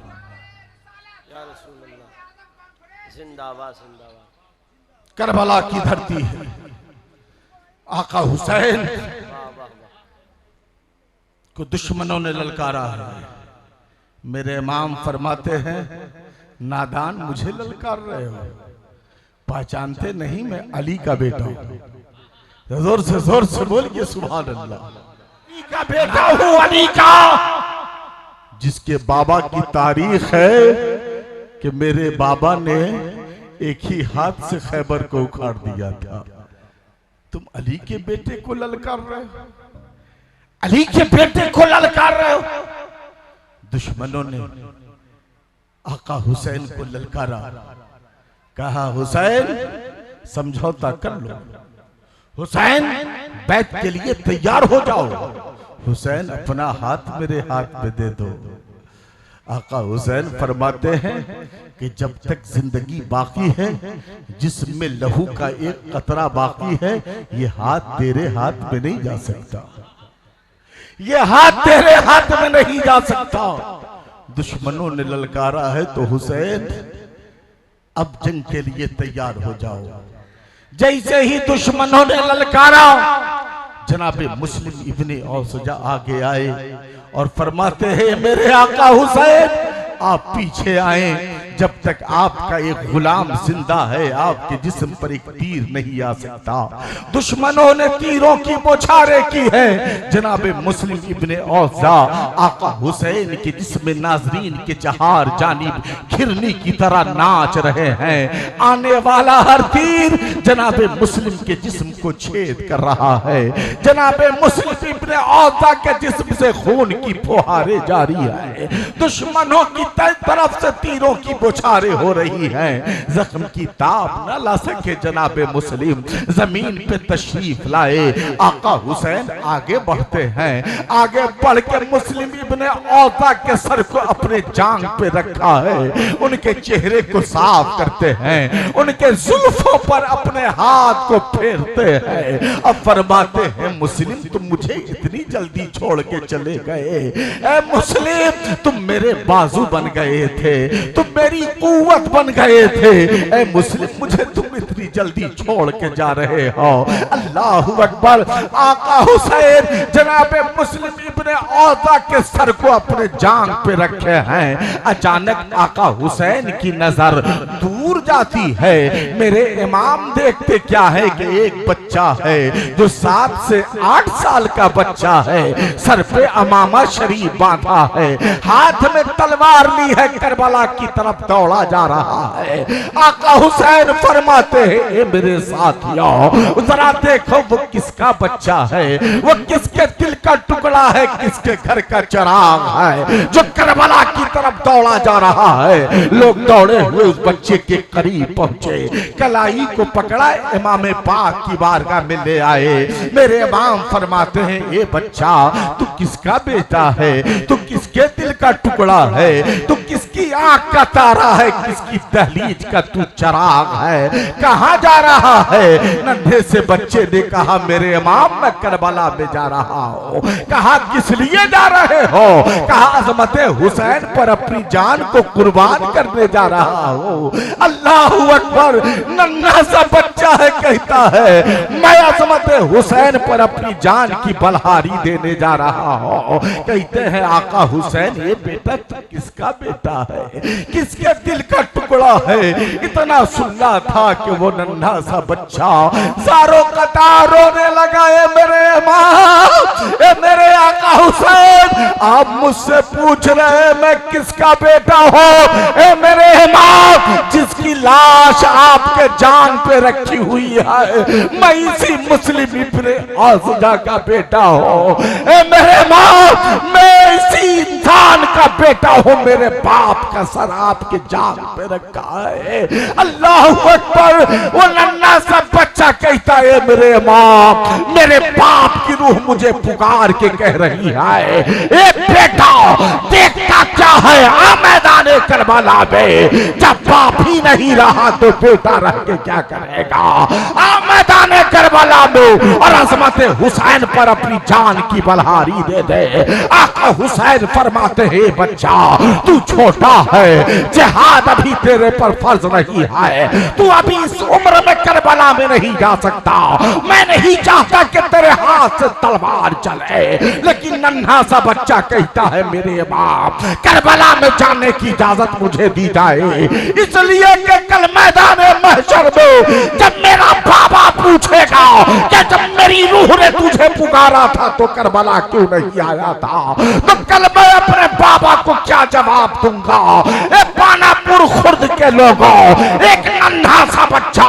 या रसूल अल्लाह, जिंदाबाद जिंदाबाद। करबला की धरती है, आका हुसैन को दुश्मनों ने ललकारा है। मेरे इमाम फरमाते हैं नादान मुझे ललकार रहे हो, पहचानते नहीं मैं अली का बेटा हूं। जोर से बोलिए सुभान अल्लाह। अली का बेटा हूं, अली का, जिसके बाबा की तारीख है कि मेरे बाबा ने एक ही हाथ से खैबर को उखाड़ दिया था। तुम अली के बेटे को ललकार रहे हो, अली के बेटे को ललकार रहे हो। दुश्मनों ने आका हुसैन को ललकारा, कहा हुसैन समझौता कर लो, हुसैन बैत के लिए तैयार हो जाओ, हुसैन अपना हाथ मेरे हाथ में दे दो। आका हुसैन फरमाते हैं कि जब तक जिंदगी बाकी है, जिसमें लहू का एक कतरा बाकी है, ये हाथ तेरे हाथ में नहीं जा सकता, ये हाथ तेरे हाथ में नहीं जा सकता। दुश्मनों ने ललकारा है तो हुसैन अब जंग के लिए तैयार हो जाओ। जैसे ही दुश्मनों ने ललकारा, जनाबे मुस्लिम इब्ने औसजा आगे आए और फरमाते हैं मेरे आका हुसैन आप पीछे आए, जब तक आपका एक गुलाम जिंदा है आपके जिस्म पर एक तीर नहीं आ सकता। दुश्मनों ने तीरों की बौछारें की है। जनाबे मुस्लिम इब्ने औजा आका हुसैन के जिस्म नाजरीन के चार जानिब घिरनी की तरह नाच रहे हैं। आने वाला हर तीर जनाबे मुस्लिम के जिस्म को छेद कर रहा है। जनाबे मुस्लिम इब्ने औजा के जिस्म से खून की फुहारें जारी है। दुश्मनों की तरफ से तीरों की बौछारें हो रही हैं। जख्म की ताप न ला सके जनाबे मुस्लिम जमीन पे तशरीफ लाए। आका हुसैन आगे बढ़ते हैं। आगे बढ़ के मुस्लिम इब्ने औता के सर को अपने जांग पे रखा है। उनके चेहरे को साफ करते हैं। उनके जुल्फों पर अपने हाथ को फेरते हैं। अब फरमाते हैं मुस्लिम तुम मुझे इतनी जल्दी छोड़ के चले गए। ए मुस्लिम तुम मेरे बाजू बन गए थे, तुम मेरी कुव्वत बन गए थे। ए मुस्लिम मुझे तुम इतनी जल्दी छोड़ के जा रहे हो। अल्लाहु अकबर। आका हुसैन जनाबे मुस्लिम इब्ने औता के सर को अपने जांग पे रखे हैं। अचानक आका हुसैन की नजर दूर जाती है। मेरे इमाम देखते क्या है कि एक बच्चा है जो 7 से 8 साल का बच्चा है, सर पे अमामा शरीफ बांधा है, हाथ में तलवार ली है, करबला की तरफ दौड़ा जा रहा है। आका हुसैन फरमाते हैं मेरे साथियों जरा देखो वो किसका बच्चा है, वो किसके दिल का टुकड़ा है, किसके घर का चिराग है जो करबला की तरफ दौड़ा जा रहा है। लोग दौड़े हुए उस बच्चे के करीब पहुंचे, कलाई को पकड़ा, इमाम पाक की बारगाह में ले आए। मेरे इमाम फरमाते हैं ये बच्चा तू किसका बेटा है, तू किसके दिल का टुकड़ा है, तू किसकी आंख का तारा है, किसकी दहलीज का तू चिराग है, कहां जा रहा है। नन्हे से बच्चे ने कहा मेरे इमाम मैं करबला में जा रहा हूं। कहा किस लिए जा रहे हो, कहा अजमत हुसैन पर अपनी जान को कुर्बान करने जा रहा हूं। अल्लाहु अकबर। नन्हा सा बच्चा है, कहता है मैं अजमत हुसैन पर अपनी जान की बलहारी देने जा रहा हूं। कहते हैं आका हुसैन ये बेटा किसका बेटा है, किसके दिल का टुकड़ा है। इतना सुनना था कि वो नन्हा सा बच्चा सारों कतार रोने लगा। मेरे आका हुसैन आप मुझसे पूछ रहे मैं किसका बेटा हूं। मेरे इमाम जिसकी लाश आपके जान पे रखी हुई है मैं इसी मुस्लिम इब्ने औजा का बेटा हूं। मेरे इमाम मैं इसी इंसान का बेटा हूं, मेरे बाप का सर आपके जान पे रखा है। अल्लाहु अकबर। वो नन्हा सा बच्चा कहता है मेरे इमाम मेरे बाप की रूह मुझे पुकार के कह रही है ए बेटा देखता क्या है आ मैदाने करबला में, जब बाप ही नहीं रहा तो बेटा रह के क्या करेगा। आ मैदाने करबला में और अजमत हुसैन पर अपनी जान की बलहारी दे दे। आका हुसैन फरमाते हैं बच्चा तू छोटा है, जिहाद अभी तेरे पर फर्ज नहीं है, तू अभी इस उम्र में करबला में नहीं जा सकता। मैं नहीं चाहता कि तेरे हाथ से तलवार चले, लेकिन नन्हा सा बच्चा कहता है मेरे बाप करबला में जाने की इजाजत मुझे दी जाए, इसलिए कि कल मैदान महशर में जब मेरा बाबा पूछेगा कि जब मेरी रूह ने तुझे पुकारा था तो करबला क्यों नहीं आया था, तो कल मैं अपने बाबा को क्या जवाब दूंगा। पानापुर खुर्द के लोगों एक नन्हा सा बच्चा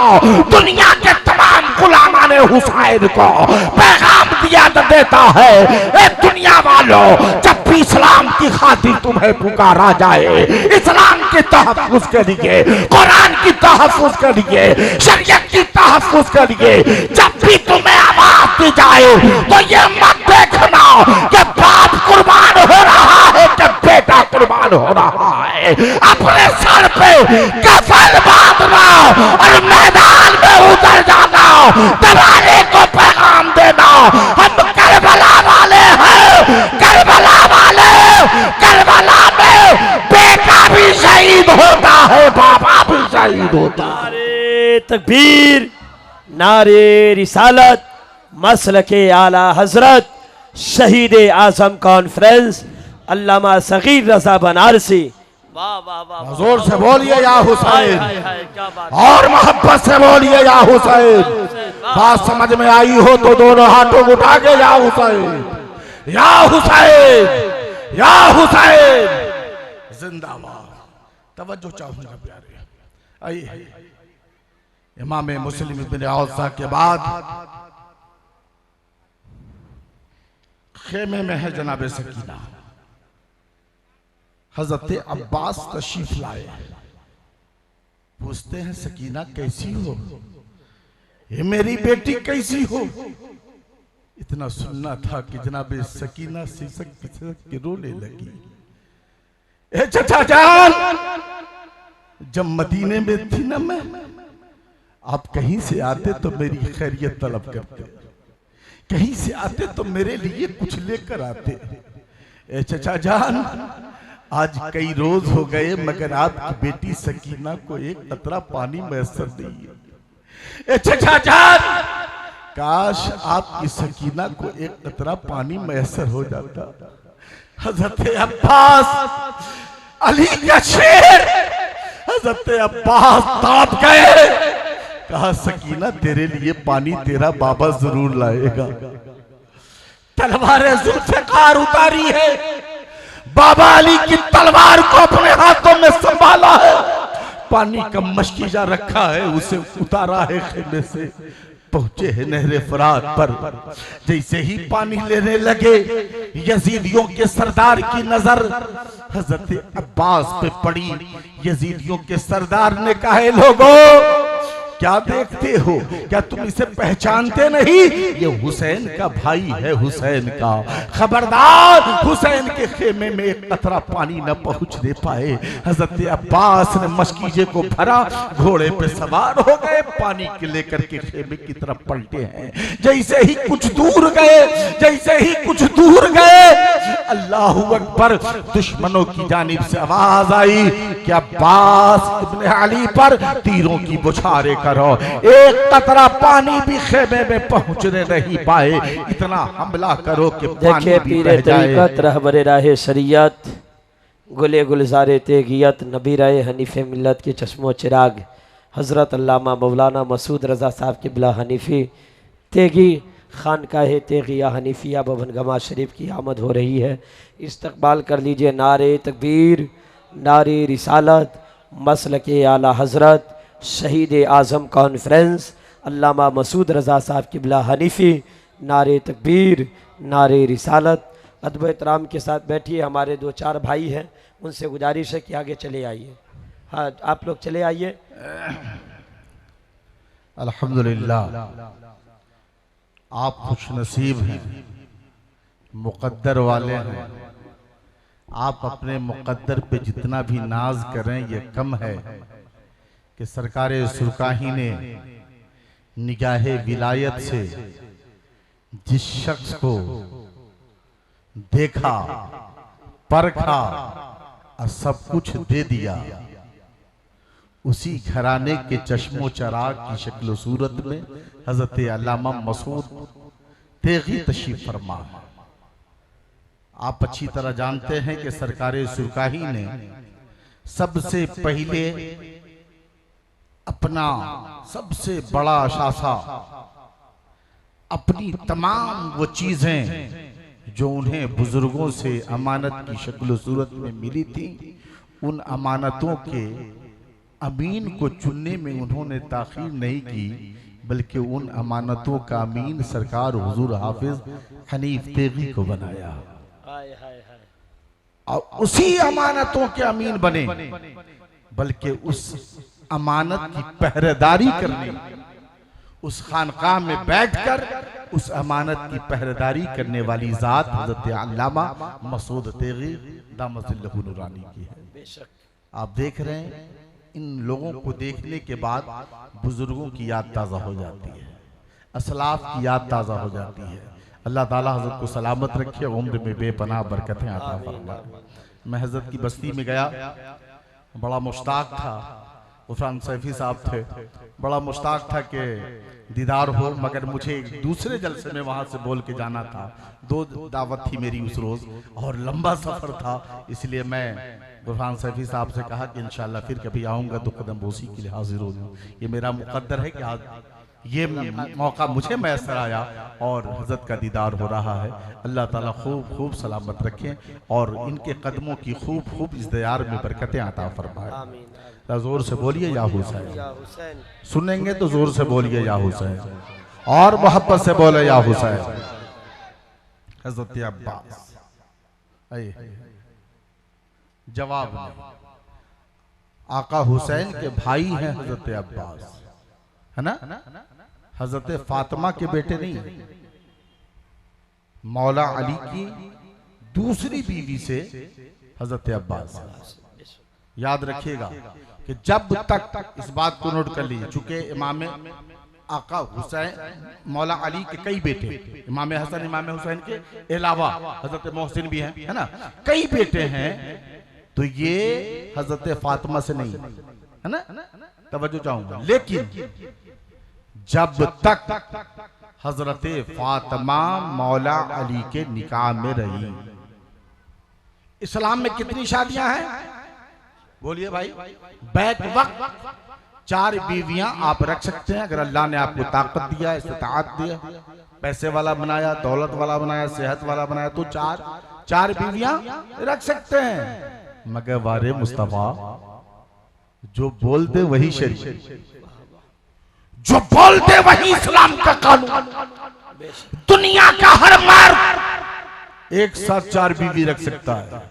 दुनिया के तमाम गुलामा ने हुसैन को पैगाम दिया देता है ए दुनिया वालों जब भी इस्लाम की खातिर तुम्हें पुकारा जाए, इस्लाम के तहफ़्फ़ुज़ के लिए, कुरान की तहफ़्फ़ुज़ के लिए, शरीयत की तहफ़्फ़ुज़ के लिए जब भी तुम्हें आवाज दी जाए तो ये मत देखना कि बाप कुर्बान हो रहा है कि बेटा कुर्बान हो रहा है। अपने सर पे कफन बांधना और मैदान में उतर जाना, दरबारे को पैगाम देना, हम करबला वाले हैं, करबला वाले, करबला में बेटा भी शहीद होता है, बाबा भी शहीद होता है। नारे तकबीर, नारे रिसालत, मसलके आला हजरत, शहीद आजम कॉन्फ्रेंस अल्लामा सगीर रजा बनारसी। वाह वाह वाह, जोर से बोलिए या हुसैन, क्या बात, और मोहब्बत से बोलिए या हुसैन। बात समझ में आई हो तो दोनों हाथों को उठा के या हुसैन, या हुसैन, या हुसैन जिंदाबाद। तवज्जो चाहूंगा प्यारे, आइए इमाम मुस्लिम इब्न औसा के बाद खेमे में है जनाब सकीना। हजरत अब्बास तशरीफ लाए, पूछते हैं सकीना कैसी हो, ये मेरी बेटी कैसी हो। इतना सुनना था कि जनाब सकीना सिसक के रोने लगी। ए चचा जान, जब मदीने में थी ना मैं, आप कहीं से आते तो मेरी खैरियत तलब करते, कहीं से आते तो मेरे लिए कुछ लेकर आते। ए चचा जान, आज कई रोज हो गए मगर आपकी बेटी सकीना को एक कतरा पानी मैसर नहीं है। ए चचा जान, काश आपकी सकीना को एक कतरा पानी मैसर हो जाता। हजरत अब्बास अली का शेर, हजरत अब्बास ताप गए, कहा सकीना तेरे लिए पानी तेरा बाबा जरूर लाएगा। तलवार जुल्फ़िकार उतारी है, बाबा अली की तलवार को अपने हाथों में संभाला है, पानी का मशकीजा रखा है, उसे उतारा है खेमे से, पहुंचे हैं नहरे फरात पर। जैसे ही पानी लेने लगे, यजीदियों के सरदार की नजर हजरत अब्बास पे पड़ी। यजीदियों के सरदार ने कहा, लोगों क्या देखते हो, क्या तुम इसे पहचानते नहीं, ये हुसैन का भाई है, हुसैन का। खबरदार, हुसैन के खेमे में एक कतरा पानी न पहुंचने पाए। हजरत अब्बास ने मशकीजे को भरा, घोड़े पे सवार हो गए, पानी के लेकर के खेमे की तरफ पलटे हैं। जैसे ही कुछ दूर गए, जैसे ही कुछ दूर गए, अल्लाहू अकबर, दुश्मनों की जानिब से आवाज आई कि अब्बास इब्न अली पर तीरों की बौछारें करो। एक कतरा पानी भी खेमे में पहुंचने नहीं पाए, इतना हमला करो कि देखिए पीरे तरीकत, रहबरे राहे शरीयत, गुले गुलजारे तेगियत, नबी राय हनीफे मिल्लत के चश्मो चिराग हज़रत अल्लामा मौलाना मसूद रज़ा साहब की बिला हनीफी तेगी खानकाह तेगिया हनीफिया भवन गमा शरीफ की आमद हो रही है। इस्तकबाल कर लीजिए। नारे तकबीर, नारे रिसालत, मसलके आला हज़रत, शहीद आज़म कॉन्फ्रेंस अल्लामा मसूद रज़ा साहब की बिला हनीफी। नारे तकबीर, नारे रिसालत। अदब एहतराम के साथ बैठिए। हमारे दो चार भाई हैं, उनसे गुजारिश है कि आगे चले आइए। हाँ, आप लोग चले आइए। अल्हम्दुलिल्लाह, आप खुश नसीब हैं, मुक़द्दर वाले हैं। आप अपने मुक़द्दर पे जितना भी नाज करें ये कम है कि सरकारे सुरकाही ने निगाहे विलायत से जिस शख्स को देखा, परखा और सब कुछ दे दिया, उसी घराने के चश्मो चराग की शक्ल सूरत में हजरत अल्लामा मसूद तेगी तशरीफ फरमा। आप अच्छी तरह जानते हैं कि सरकारे सुरकाही ने सबसे पहले अपना सबसे बड़ा अशासा, अपनी तमाम वो चीजें जो उन्हें बुजुर्गों से अमानत की शक्ल सूरत में मिली थी, उन अमानतों के अमीन को चुनने में उन्होंने ताखीर नहीं की, बल्कि उन अमानतों का अमीन सरकार हुजूर हाफिज हनीफ तेगी को बनाया और उसी अमानतों के अमीन बने। बल्कि उस अमानत की पहरेदारी करने, उस खानकाह में बैठकर उस अमानत की पहरेदारी करने वाली जात हज़रत अल्लामा मसूद तेगी दामतिल्लाहु नूरानी की है। बेशक आप देख रहे हैं, इन लोगों को देखने के बाद बुजुर्गों की याद ताज़ा हो जाती है, असलाफ की याद ताज़ा हो जाती है। अल्लाह ताला हज़रत को सलामत रखे, उम्र में बेपनाह बरकतें अता फरमाए। मैं हज़रत की बस्ती में गया, बड़ा मुश्ताक था। उफरान सैफी साहब थे, बड़ा मुश्ताक था कि दीदार हो, मगर मुझे एक दूसरे जलसे में वहाँ से बोल के जाना था। 2 दावत थी मेरी उस रोज़ और लंबा सफ़र था, इसलिए मैं उफरान सैफी साहब से कहा कि इंशाअल्लाह फिर कभी आऊँगा तो कदम बोसी के लिए हाजिर हो जाऊँ। ये मेरा मुकद्दर है कि आज ये मौका मुझे मैसर आया और हज़रत का दीदार हो रहा है। अल्लाह ताला खूब खूब सलामत रखें और इनके कदमों की खूब खूब इस दयार में बरकतें अता फरमाए। जोर से बोलिए या हुसैन। सुनेंगे तो जोर से बोलिए या हुसैन, और मोहब्बत से बोले या हुसैन। हज़रत अब्बास जवाब नहीं, आका हुसैन के भाई हैं हज़रत अब्बास, है ना? हज़रत फातिमा के बेटे नहीं, मौला अली की दूसरी बीवी से हज़रत अब्बास। याद रखिएगा कि जब तक इस बात को नोट कर लीजिए, चूंकि इमाम आका हुसैन मौला अली के कई बेटे, इमाम हसन इमाम हुसैन के अलावा हज़रत मोहसिन भी हैं, है ना? कई बेटे हैं, तो ये हज़रत फातिमा से नहीं, है ना? तवज्जो चाहूंगा। लेकिन जब तक हज़रत फातिमा मौला अली के निकाह में रही, इस्लाम में कितनी शादियां हैं? बोलिए भाई। बैक वक्त 4 बीवियां आप रख सकते हैं, अगर अल्लाह ने आपको ताकत दिया, इस्तिताअत दिया, पैसे वाला बनाया, दौलत वाला बनाया, सेहत वाला बनाया, तो 4 बीवियां रख सकते हैं। मगर वारे मुस्तफा जो बोलते वही शरीयत, जो बोलते वही इस्लाम का कानून। दुनिया का हर मर्द एक साथ 4 बीवी रख सकता है,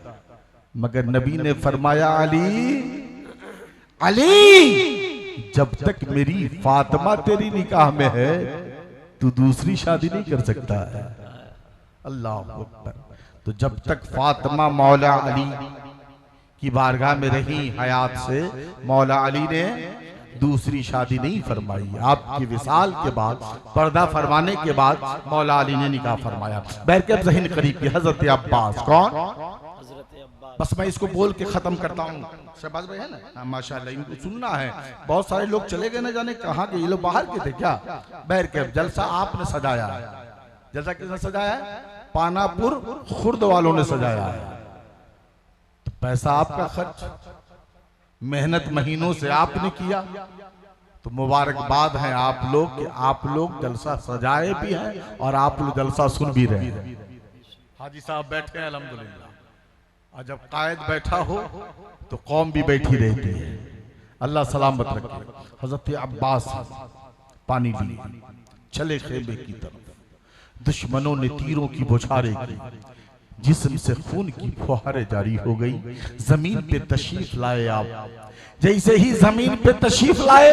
मगर नबी ने फरमाया अली जब तक मेरी फातिमा तेरी निकाह में है तू दूसरी शादी नहीं कर सकता है। अल्लाह अकबर। तो जब तक फातिमा मौला अली की बारगाह में रही हयात से, मौला अली ने दूसरी शादी नहीं फरमाई। आपके विसाल के बाद, पर्दा फरमाने के बाद मौला अली ने निकाह फरमाया। बैरकब ज़हन करीब की हज़रत अब्बास। कौन? बस मैं इसको बोल के खत्म करता हूँ। शहबाज भाई है ना, माशाल्लाह, इनको सुनना है। बहुत सारे लोग चले गए, न जाने कहाँ के, ये लोग बाहर के थे क्या? बैरकब जलसा आपने सजाया है। जलसा किसने सजाया है? पानापुर खुर्द वालों ने सजाया है। तो पैसा आपका खर्च, मेहनत महीनों से आपने किया, तो मुबारकबाद है आप लोग कि आप लोग जलसा सजाए भी हैं और आप लोग जलसा सुन भी रहे हैं। हाजी साहब बैठे हैं अल्हम्दुलिल्लाह, और जब कायद बैठा हो तो कौम भी बैठी रहती है। अल्लाह सलामत रखे। हज़रत अब्बास पानी ली, चले खेमे की तरफ। दुश्मनों ने तीरों की बौछारें की, जिस्म से खून की फुहारें जारी हो गई। जमीन पे तशरीफ लाए आप। जैसे ही जमीन पे तशरीफ लाए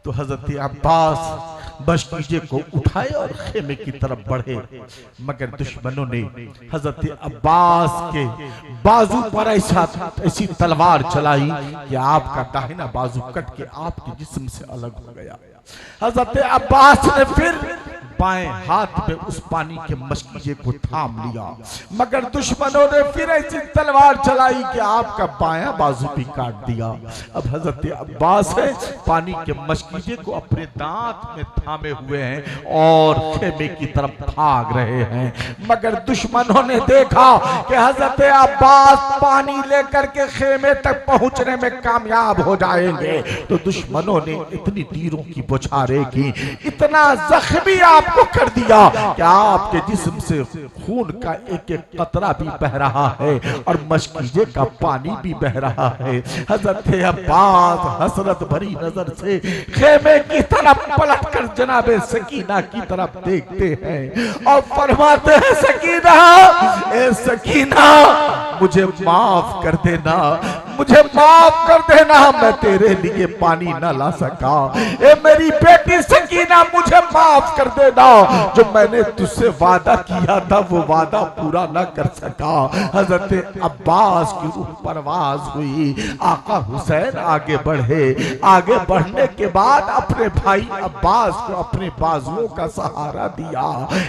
तो हज़रत अब्बास बशकीजे को उठाए और खेमे की तरफ बढ़े, मगर दुश्मनों ने हज़रत अब्बास के बाजू पर ऐसी तलवार चलाई कि आपका दाहिना बाजू कट के आपके जिस्म से अलग हो गया। हज़रत अब्बास ने फिर बाएं हाथ में उस पानी के मशकीजे को थाम लिया, मगर दुश्मनों ने फिर ऐसी तलवार चलाई कि आपका बायां बाजू भी काट दिया। अब हज़रत अब्बास है पानी के मशकीजे को अपने दांत में थामे हुए हैं और खेमे की तरफ भाग रहे हैं, मगर दुश्मनों ने देखा कि हज़रत अब्बास पानी लेकर के खेमे तक पहुंचने में कामयाब हो जाएंगे, तो दुश्मनों ने इतनी तीरों की बौछारें की, इतना जख्मी आपको कर दिया कि आपके जिस्म से खून का एक एक कतरा भी बह रहा है और मशकीजे का पानी भी बह रहा है। हज़रत अब्बास हसरत भरी नजर से खेमे की तरफ पलट कर जनाबे सकीना की तरफ देखते हैं और फरमाते हैं, सकीना, ए सकीना, मुझे माफ कर देना, मुझे माफ कर देना, मैं तेरे लिए पानी न ला सका। ए मेरी बेटी सकीना, मुझे माफ कर देना, जो मैंने तुझसे वादा किया था वो वादा पूरा न कर सका। हजरत अब्बास की रूह परवाज हुई। आका हुसैन आगे बढ़े। आगे बढ़ने के बाद अपने भाई अब्बास को अपने बाजुओं का सहारा दिया,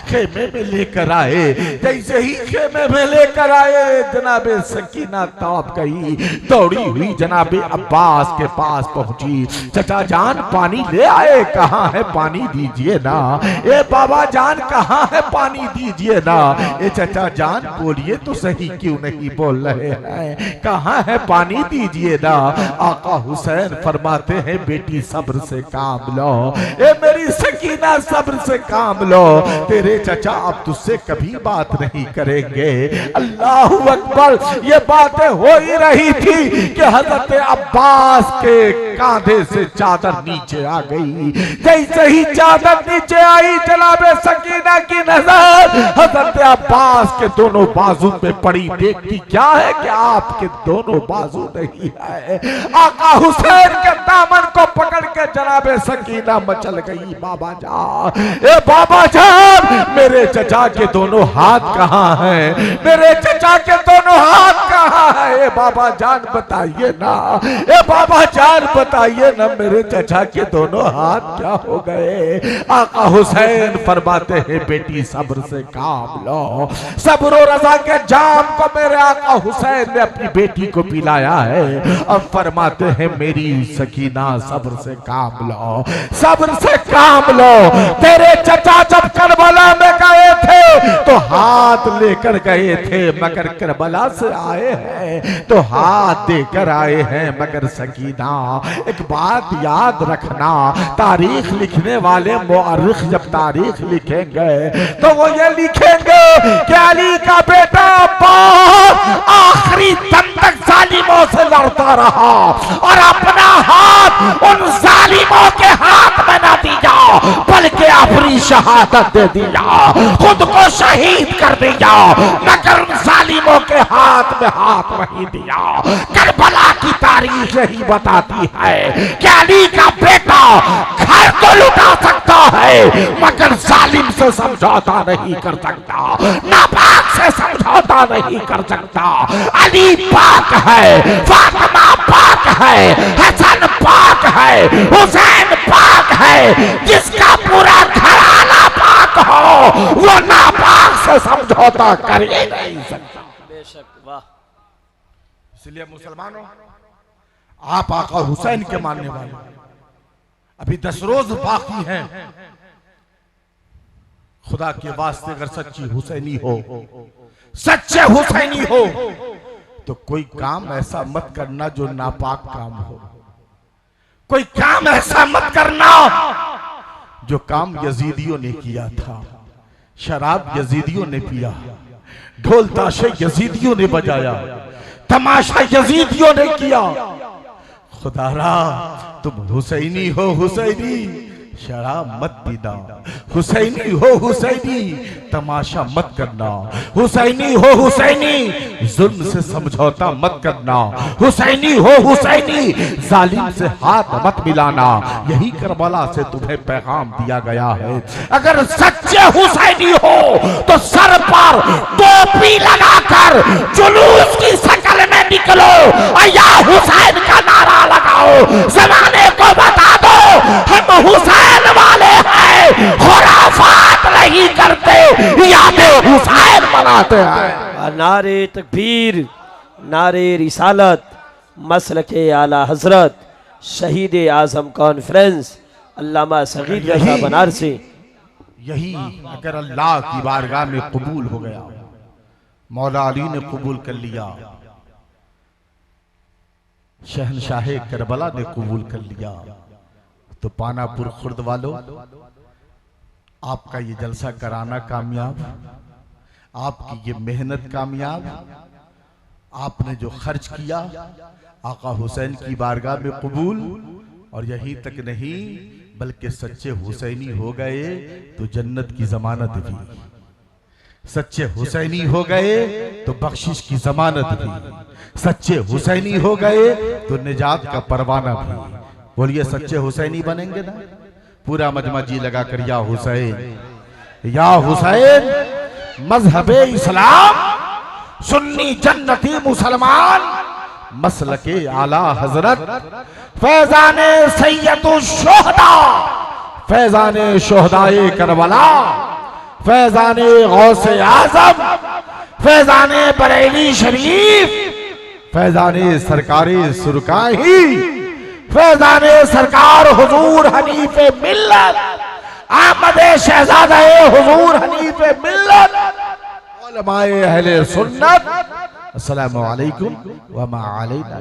खेमे में लेकर आए। जैसे ही खेमे में लेकर आए, जनाबे सकीना तौब गई, दौड़ी हुई जनाबे अब्बास के पास पहुंची। चचा जान पानी ले आए? कहाँ है पानी दीजिए ना। ए बाबा जान कहाँ है पानी दीजिए ना। ए चचा जान बोलिए तो सही, क्यों नहीं बोल रहे हैं? कहाँ है पानी दीजिए ना। आका हुसैन फरमाते हैं बेटी सब्र से काम लो। ए मेरी सकीना सब्र से काम लो, तेरे चचा अब तुझसे कभी बात नहीं करेंगे। अल्लाहु अकबर। ये बातें हो ही रही थी कि हजरत अब्बास के कांधे से चादर नीचे आ गई। जैसे ही चादर नीचे आई, जनाबे सकीना की नजर हजरत अब्बास के दोनों बाजू पे पड़ी। देखती क्या है कि आपके दोनों बाजू नहीं है। आका हुसैन के दामन को पकड़ के जनाबे सकीना मचल गई। बाबा जान, ए बाबा जान, मेरे चचा के दोनों हाथ कहाँ हैं? मेरे चचा के दोनों हाथ कहाँ हैं? ए बाबा जान बताइए ना। ए बाबा जान बताइए ना, मेरे चचा के दोनों हाथ क्या हो गए? आका हुसैन फरमाते हैं बेटी सब्र से काम लो। सब्र और रज़ा के जाम को मेरे आका हुसैन ने अपनी बेटी को पिलाया है। अब फरमाते हैं मेरी सकीना सब्र से काम लो, सब्र से काम लो। तेरे चचा जब करबला में गए थे तो हाथ लेकर गए थे, मगर करबला से आए हैं तो हाथ देकर आए हैं। मगर सकीना एक बात याद रखना, तारीख लिखने वाले मुअर्रिख जब तारीख लिखेंगे तो वो ये लिखेंगे कि अली का बेटा अब्बास आखिरी दम तक जालिमों से लड़ता रहा और अपना हाथ उन जालिमों के हाथ में न दिया, बल्कि अपनी शहादत दे दिया, खुद को शहीद कर दिया, मगर उन जालिमों के हाथ में हाथ नहीं दिया। करबला की तारीख यही बताती है कि अली का बेटा घर तो लुटा सकता है मगर जालिम से समझौता नहीं कर सकता, नापाक से समझौता नहीं कर सकता। अली पाक है, फातिमा पाक है, हसन पाक है, हुसैन पाक है। जिसका पूरा घराना पाक हो वो नापाक से समझौता कर ही नहीं सकता। बेशक, वाह। इसलिए मुसलमानों, आप आका हुसैन के मानने वाले, अभी 10 रोज बाकी हैं। खुदा के वास्ते अगर सच्ची हुसैनी हो, सच्चे हुसैनी हो, तो कोई काम ऐसा मत करना जो नापाक काम हो। कोई काम ऐसा मत करना जो काम यजीदियों ने किया था। शराब यजीदियों ने पिया, ढोल ताशे यजीदियों ने बजाया, तमाशा यजीदियों ने किया। खुदारा तुम हुसैनी हो, हुसैनी शराब मत पीना, हुसैनी हो हुसैनी तमाशा मत करना, हुसैनी हो हुसैनी जुल्म से समझौता मत करना, हुसैनी हो हुसैनी जालिम से हाथ मत मिलाना। यही करबला से तुम्हें पैगाम दिया गया है। अगर सच्चे हुसैनी हो तो सर पर टोपी लगाकर जुलूस की शक्ल में निकलो और या हुसैन का नारा लगाओ। जमाने को बता दो हम हुसैन वाले हैं, खुराफात नहीं करते, यादें हुसैन मनाते हैं। नारे तकबीर, नारे रिसालत, मसलके आला हजरत, शहीद आजम कॉन्फ्रेंस अल्लामा सगीर रज़ा बनारसी। यही अगर अल्लाह की बारगाह में कबूल हो गया, मौला अली ने कबूल कर लिया, शहनशाह करबला ने कबूल कर लिया, तो पानापुर खुर्द वालों, आपका ये जलसा कराना कामयाब, आपकी ये मेहनत कामयाब, आपने जो खर्च किया आका हुसैन की बारगाह में कबूल। और यहीं तक नहीं बल्कि सच्चे हुसैनी हो गए तो जन्नत की जमानत भी। सच्चे हुसैनी हो गए तो बख्शिश की जमानत भी, सच्चे हुसैनी हो गए तो निजात का परवाना भी। बोलिए सच्चे हुसैनी बनेंगे ना? पूरा मजमा जी लगा कर या हुसैन, या हुसैन मजहबे इस्लाम, सुन्नी जन्नती मुसलमान, मसलके आला हजरत, फैजाने सैयदुल शुहदा, फैजाने शुहदाए करबला, फैजाने गौसे आजम, फैजाने बरेली शरीफ, फैजाने सरकारे सुरकाही, फैजाने सरकार हुजूर हनीफे मिल्लत, आमदे शहजादे हुजूर हनीफे मिल्लत, उलमाए अहले सुन्नत। अस्सलामु अलैकुम व मा अलैना।